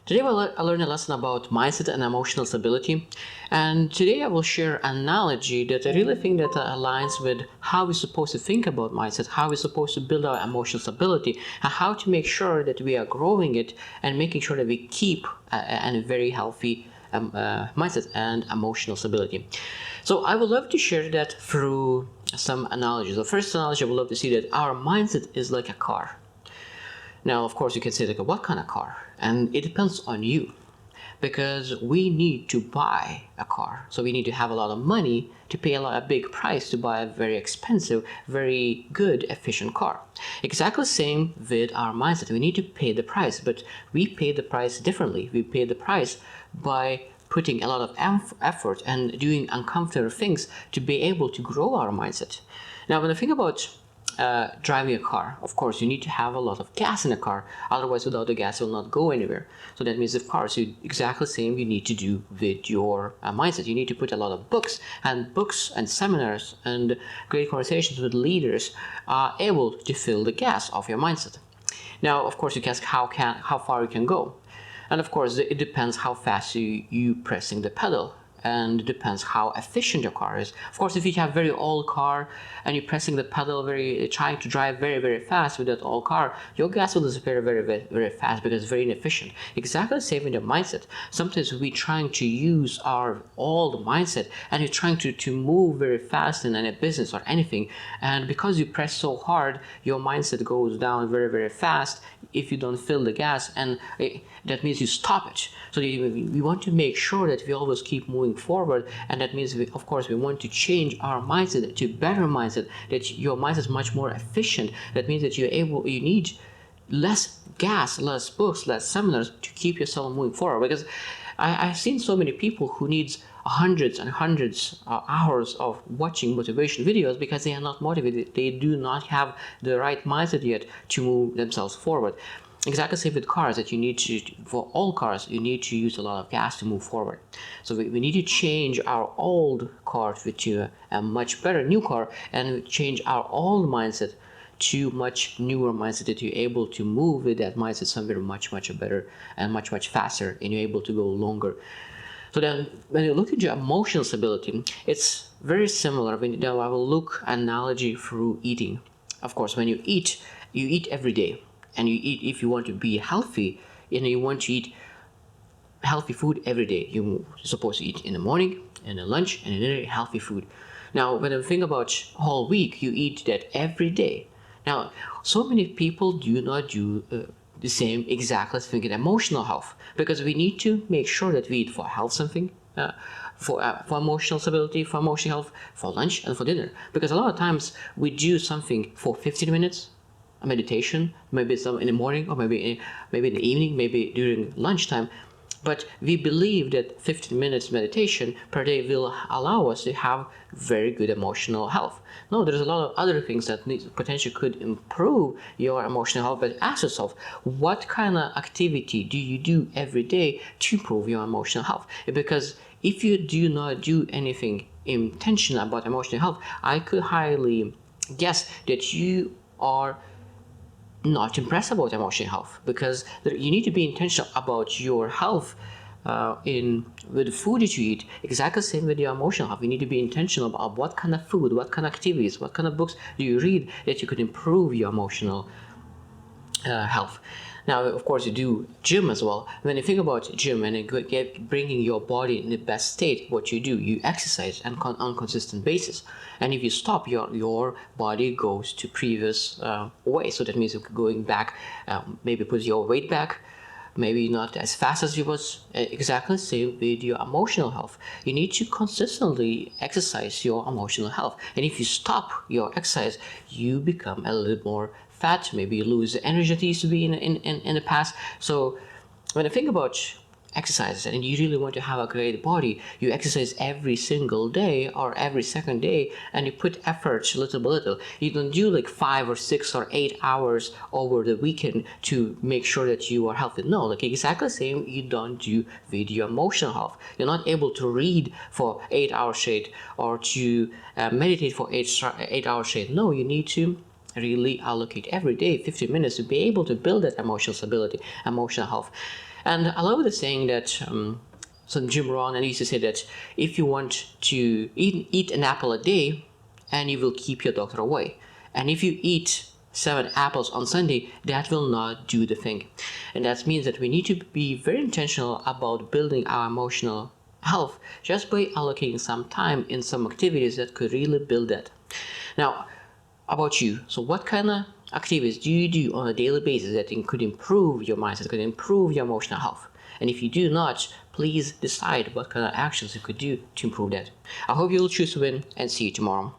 Today I'll learn a lesson about mindset and emotional stability, and today I will share an analogy that I really think that aligns with how we're supposed to think about mindset, how we're supposed to build our emotional stability, and how to make sure that we are growing it and making sure that we keep a very healthy mindset and emotional stability. So I would love to share that through some analogies. The first analogy I would love to see that our mindset is like a car. Now, of course, you can say, like, what kind of car? And it depends on you, because we need to buy a car. So we need to have a lot of money to pay a big price to buy a very expensive, very good, efficient car. Exactly the same with our mindset. We need to pay the price, but we pay the price differently. We pay the price by putting a lot of effort and doing uncomfortable things to be able to grow our mindset. Now, when I think about driving a car, of course, you need to have a lot of gas in a car. Otherwise, without the gas, it will not go anywhere. So that means, of course, exactly the same you need to do with your mindset. You need to put a lot of books and seminars and great conversations with leaders are able to fill the gas of your mindset. Now, of course, you can ask how far you can go. And of course, it depends how fast you pressing the pedal. And it depends how efficient your car is. Of course, if you have a very old car and you're pressing the pedal trying to drive very fast with that old car, your gas will disappear very fast because it's very inefficient. Exactly the same with your mindset. Sometimes we're trying to use our old mindset and you're trying to move very fast in any business or anything. And because you press so hard, your mindset goes down very fast if you don't fill the gas, and that means you stop it. So we want to make sure that we always keep moving forward, and that means of course we want to change our mindset to better mindset, that your mindset is much more efficient. That means that you need less gas, less books, less seminars to keep yourself moving forward. Because I've seen so many people who needs hundreds and hundreds of hours of watching motivation videos because they are not motivated. They do not have the right mindset yet to move themselves forward. Exactly same with cars, that you need to, for all cars, you need to use a lot of gas to move forward. So we need to change our old car to a much better new car, and change our old mindset to much newer mindset, that you're able to move with that mindset somewhere much better and much faster, and you're able to go longer. So then when you look at your emotional stability, it's very similar. Now I will look analogy through eating. Of course, when you eat every day, and you eat, if you want to be healthy, you want to eat healthy food every day. You're supposed to eat in the morning, and at lunch, and in dinner, healthy food. Now, when I think about whole week, you eat that every day. Now, so many people do not do the same exactly as thinking emotional health, because we need to make sure that we eat for health something, for emotional stability, for emotional health, for lunch and for dinner. Because a lot of times we do something for 15 minutes, a meditation, maybe some in the morning, or maybe in the evening, maybe during lunchtime. But we believe that 15 minutes meditation per day will allow us to have very good emotional health. No, there's a lot of other things that potentially could improve your emotional health. But ask yourself, what kind of activity do you do every day to improve your emotional health? Because if you do not do anything intentional about emotional health, I could highly guess that you are not impressed about emotional health, because you need to be intentional about your health with the food that you eat. Exactly the same with your emotional health. You need to be intentional about what kind of food, what kind of activities, what kind of books do you read that you could improve your emotional health. Now, of course, you do gym as well. When you think about gym and bringing your body in the best state, what you do, you exercise on consistent basis. And if you stop, your body goes to previous way. So that means you're going back, maybe put your weight back, maybe not as fast as you was. Exactly the same with your emotional health. You need to consistently exercise your emotional health. And if you stop your exercise, you become a little more fat. Maybe you lose the energy that used to be in the past. So when I think about exercises and you really want to have a great body, you exercise every single day or every second day, and you put effort little by little. You don't do like 5 or 6 or 8 hours over the weekend to make sure that you are healthy. No, like exactly the same you don't do with your emotional health. You're not able to read for 8 hours straight or to meditate for 8 hours straight. No, you need to really allocate every day 15 minutes to be able to build that emotional stability, emotional health. And I love the saying that some Jim Rohn and used to say that if you want to eat an apple a day, and you will keep your doctor away. And if you eat 7 apples on Sunday, that will not do the thing. And that means that we need to be very intentional about building our emotional health just by allocating some time in some activities that could really build that. Now, about you, so what kind of activities do you do on a daily basis that could improve your mindset, could improve your emotional health? And if you do not, please decide what kind of actions you could do to improve that. I hope you will choose to win, and see you tomorrow.